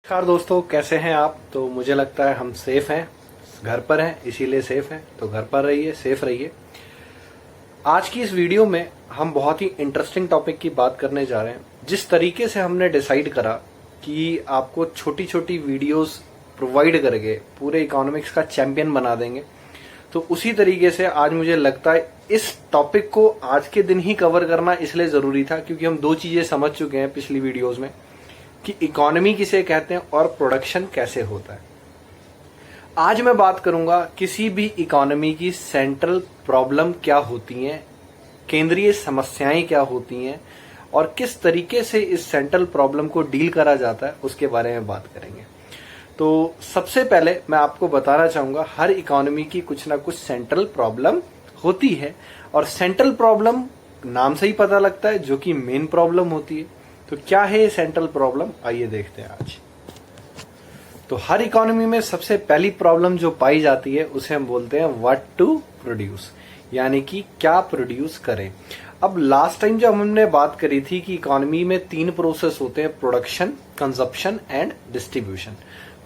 नमस्कार दोस्तों, कैसे हैं आप। तो मुझे लगता है हम सेफ हैं, घर पर हैं, इसीलिए सेफ हैं। तो घर पर रहिए, सेफ रहिए। आज की इस वीडियो में हम बहुत ही इंटरेस्टिंग टॉपिक की बात करने जा रहे हैं। जिस तरीके से हमने डिसाइड करा कि आपको छोटी छोटी वीडियोस प्रोवाइड करके पूरे इकोनॉमिक्स का चैंपियन बना देंगे, तो उसी तरीके से आज मुझे लगता है इस टॉपिक को आज के दिन ही कवर करना इसलिए जरूरी था, क्योंकि हम दो चीजें समझ चुके हैं पिछली वीडियोज में कि इकोनॉमी किसे कहते हैं और प्रोडक्शन कैसे होता है। आज मैं बात करूंगा किसी भी इकोनॉमी की सेंट्रल प्रॉब्लम क्या होती हैं, केंद्रीय समस्याएं क्या होती हैं और किस तरीके से इस सेंट्रल प्रॉब्लम को डील करा जाता है, उसके बारे में बात करेंगे। तो सबसे पहले मैं आपको बताना चाहूंगा, हर इकोनॉमी की कुछ ना कुछ सेंट्रल प्रॉब्लम होती है और सेंट्रल प्रॉब्लम नाम से ही पता लगता है, जो कि मेन प्रॉब्लम होती है। तो क्या है ये सेंट्रल प्रॉब्लम, आइए देखते हैं आज। तो हर इकोनॉमी में सबसे पहली प्रॉब्लम जो पाई जाती है उसे हम बोलते हैं व्हाट टू प्रोड्यूस, यानी कि क्या प्रोड्यूस करें। अब लास्ट टाइम जब हमने बात करी थी कि इकोनॉमी में तीन प्रोसेस होते हैं, प्रोडक्शन, कंजप्शन एंड डिस्ट्रीब्यूशन।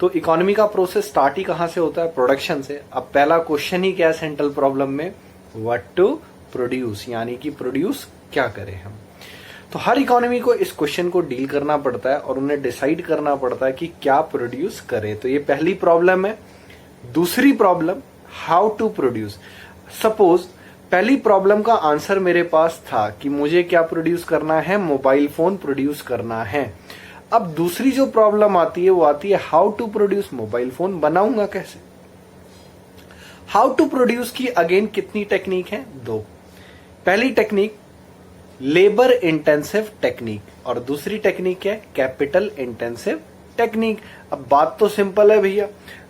तो इकोनॉमी का प्रोसेस स्टार्ट ही कहां से होता है, प्रोडक्शन से। अब पहला क्वेश्चन ही क्या है सेंट्रल प्रॉब्लम में, व्हाट टू प्रोड्यूस, यानी कि प्रोड्यूस क्या करें हम। तो हर इकोनॉमी को इस क्वेश्चन को डील करना पड़ता है और उन्हें डिसाइड करना पड़ता है कि क्या प्रोड्यूस करें। तो ये पहली प्रॉब्लम है। दूसरी problem, how to produce. Suppose पहली प्रॉब्लम का आंसर मेरे पास था कि मुझे क्या प्रोड्यूस करना है, मोबाइल फोन प्रोड्यूस करना है। अब दूसरी जो प्रॉब्लम आती है वो आती है how to produce, mobile phone बनाऊंगा कैसे। हाउ टू प्रोड्यूस की अगेन कितनी टेक्निक है, दो। पहली टेक्निक लेबर इंटेंसिव टेक्निक और दूसरी टेक्निक है कैपिटल इंटेंसिव टेक्निक। अब बात तो सिंपल है भैया,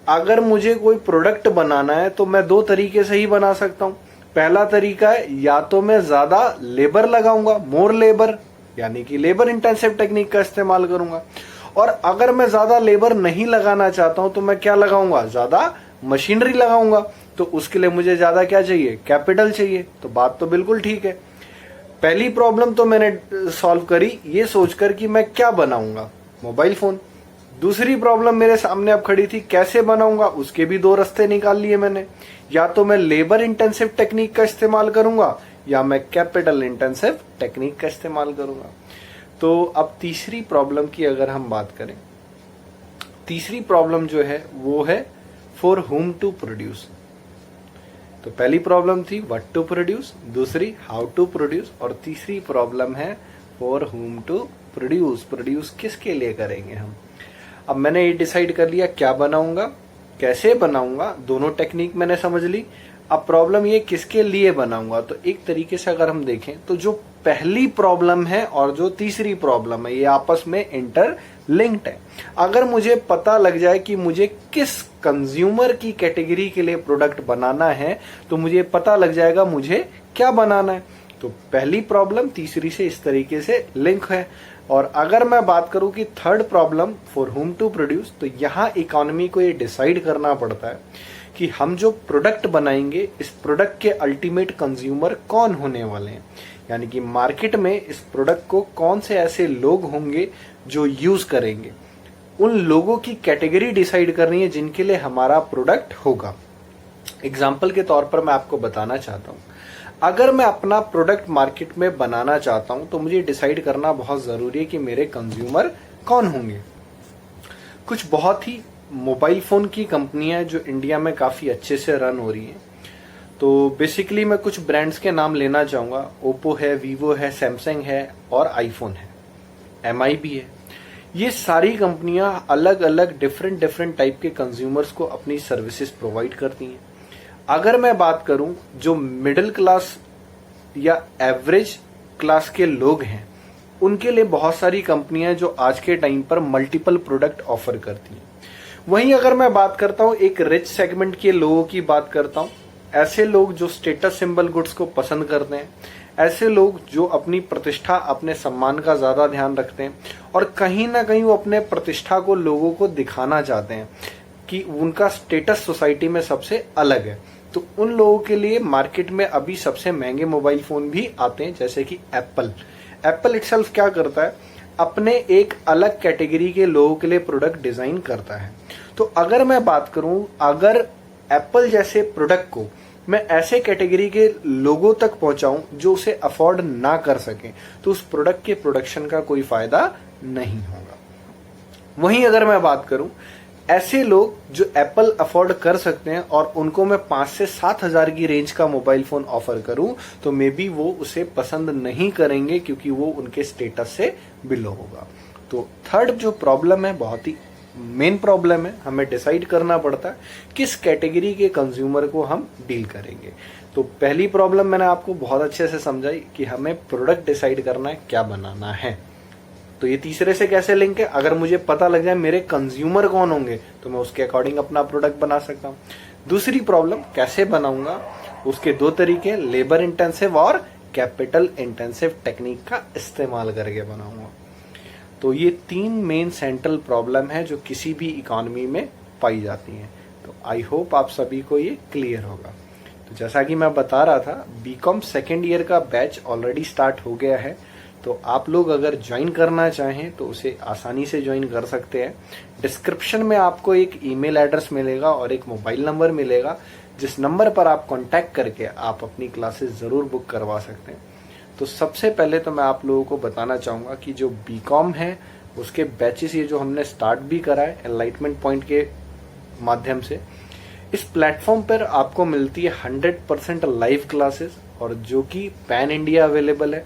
अगर मुझे कोई प्रोडक्ट बनाना है तो मैं दो तरीके से ही बना सकता हूं। पहला तरीका है या तो मैं ज्यादा लेबर लगाऊंगा, मोर लेबर, यानी कि लेबर इंटेंसिव टेक्निक का इस्तेमाल करूंगा। और अगर मैं ज्यादा लेबर नहीं लगाना चाहता हूं तो मैं क्या लगाऊंगा, ज्यादा मशीनरी लगाऊंगा। तो उसके लिए मुझे ज्यादा क्या चाहिए, कैपिटल चाहिए। तो बात तो बिल्कुल ठीक है। पहली प्रॉब्लम तो मैंने सॉल्व करी ये सोचकर कि मैं क्या बनाऊंगा, मोबाइल फोन। दूसरी प्रॉब्लम मेरे सामने अब खड़ी थी, कैसे बनाऊंगा, उसके भी दो रास्ते निकाल लिए मैंने। या तो मैं लेबर इंटेंसिव टेक्निक का इस्तेमाल करूंगा या मैं कैपिटल इंटेंसिव टेक्निक का इस्तेमाल करूंगा। तो अब तीसरी प्रॉब्लम की अगर हम बात करें, तीसरी प्रॉब्लम जो है वो है फॉर हुम टू प्रोड्यूस। तो पहली प्रॉब्लम थी व्हाट टू प्रोड्यूस, दूसरी हाउ टू प्रोड्यूस और तीसरी प्रॉब्लम है for whom to produce, produce किसके लिए करेंगे हम। अब मैंने ये डिसाइड कर लिया क्या बनाऊंगा, कैसे बनाऊंगा, दोनों टेक्निक मैंने समझ ली। अब प्रॉब्लम ये किसके लिए बनाऊंगा। तो एक तरीके से अगर हम देखें तो जो पहली प्रॉब्लम है और जो तीसरी प्रॉब्लम है ये आपस में इंटर लिंक्ड है। अगर मुझे पता लग जाए कि मुझे किस कंज्यूमर की कैटेगरी के लिए प्रोडक्ट बनाना है तो मुझे पता लग जाएगा मुझे क्या बनाना है। तो पहली प्रॉब्लम तीसरी से इस तरीके से लिंक है। और अगर मैं बात करूं कि third problem for whom to produce, तो यहां इकोनॉमी को ये डिसाइड करना पड़ता है कि हम जो प्रोडक्ट बनाएंगे इस प्रोडक्ट के अल्टीमेट कंज्यूमर कौन होने वाले हैं, यानी कि मार्केट में इस प्रोडक्ट को कौन से ऐसे लोग होंगे जो यूज करेंगे। उन लोगों की कैटेगरी डिसाइड करनी है जिनके लिए हमारा प्रोडक्ट होगा। एग्जाम्पल के तौर पर मैं आपको बताना चाहता हूं, अगर मैं अपना प्रोडक्ट मार्केट में बनाना चाहता हूं तो मुझे डिसाइड करना बहुत जरूरी है कि मेरे कंज्यूमर कौन होंगे। कुछ बहुत ही मोबाइल फोन की कंपनियां जो इंडिया में काफी अच्छे से रन हो रही हैं। तो बेसिकली मैं कुछ ब्रांड्स के नाम लेना चाहूंगा, ओप्पो है, वीवो है, सैमसंग है और आईफोन है, एमआई भी है। ये सारी कंपनियां अलग अलग डिफरेंट टाइप के कंज्यूमर्स को अपनी सर्विसेज प्रोवाइड करती हैं। अगर मैं बात करूं जो मिडिल क्लास या एवरेज क्लास के लोग हैं उनके लिए बहुत सारी कंपनियां जो आज के टाइम पर मल्टीपल प्रोडक्ट ऑफर करती हैं। वहीं अगर मैं बात करता हूं एक रिच सेगमेंट के लोगों की बात करता हूं, ऐसे लोग जो स्टेटस सिंबल गुड्स को पसंद करते हैं, ऐसे लोग जो अपनी प्रतिष्ठा, अपने सम्मान का ज्यादा ध्यान रखते हैं और कहीं ना कहीं वो अपने प्रतिष्ठा को लोगों को दिखाना चाहते हैं कि उनका स्टेटस सोसाइटी में सबसे अलग है। तो उन लोगों के लिए मार्केट में अभी सबसे महंगे मोबाइल फोन भी आते हैं, जैसे कि एप्पल इटसेल्फ क्या करता है, अपने एक अलग कैटेगरी के लोगों के लिए प्रोडक्ट डिजाइन करता है। तो अगर मैं बात करूं, अगर एप्पल जैसे प्रोडक्ट को मैं ऐसे कैटेगरी के लोगों तक पहुंचाऊं जो उसे अफोर्ड ना कर सकें, तो उस प्रोडक्ट के प्रोडक्शन का कोई फायदा नहीं होगा। वहीं अगर मैं बात करूं ऐसे लोग जो एप्पल अफोर्ड कर सकते हैं और उनको मैं 5 से 7 हजार की रेंज का मोबाइल फोन ऑफर करूं, तो मे बी वो उसे पसंद नहीं करेंगे क्योंकि वो उनके स्टेटस से बिलो होगा। तो थर्ड जो प्रॉब्लम है, बहुत ही मेन प्रॉब्लम है, हमें डिसाइड करना पड़ता है किस कैटेगरी के कंज्यूमर को हम डील करेंगे। तो पहली प्रॉब्लम मैंने आपको बहुत अच्छे से समझाई कि हमें प्रोडक्ट डिसाइड करना है, क्या बनाना है। तो ये तीसरे से कैसे लिंक है, अगर मुझे पता लग जाए मेरे कंज्यूमर कौन होंगे तो मैं उसके अकॉर्डिंग अपना प्रोडक्ट बना सकता हूँ। दूसरी प्रॉब्लम, कैसे बनाऊंगा, उसके दो तरीके, लेबर इंटेंसिव और कैपिटल इंटेंसिव टेक्निक का इस्तेमाल करके बनाऊंगा। तो ये 3 मेन सेंट्रल प्रॉब्लम है जो किसी भी इकोनॉमी में पाई जाती हैं। तो आई होप आप सभी को ये क्लियर होगा। तो जैसा कि मैं बता रहा था, बीकॉम सेकेंड ईयर का बैच ऑलरेडी स्टार्ट हो गया है। तो आप लोग अगर ज्वाइन करना चाहें तो उसे आसानी से ज्वाइन कर सकते हैं। डिस्क्रिप्शन में आपको एक ईमेल एड्रेस मिलेगा और एक मोबाइल नंबर मिलेगा, जिस नंबर पर आप कांटेक्ट करके आप अपनी क्लासेस ज़रूर बुक करवा सकते हैं। तो सबसे पहले तो मैं आप लोगों को बताना चाहूँगा कि जो बीकॉम है उसके बैचेस ये जो हमने स्टार्ट भी करा है एनलाइटमेंट पॉइंट के माध्यम से, इस प्लेटफॉर्म पर आपको मिलती है 100% लाइव क्लासेस और जो कि पैन इंडिया अवेलेबल है।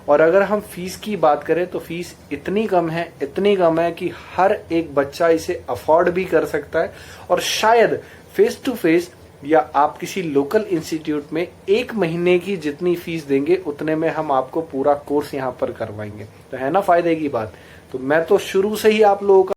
और अगर हम फीस की बात करें तो फीस इतनी कम है कि हर एक बच्चा इसे अफोर्ड भी कर सकता है और शायद फेस टू फेस या आप किसी लोकल इंस्टीट्यूट में 1 महीने की जितनी फीस देंगे उतने में हम आपको पूरा कोर्स यहाँ पर करवाएंगे। तो है ना फायदे की बात। तो मैं तो शुरू से ही आप लोगों का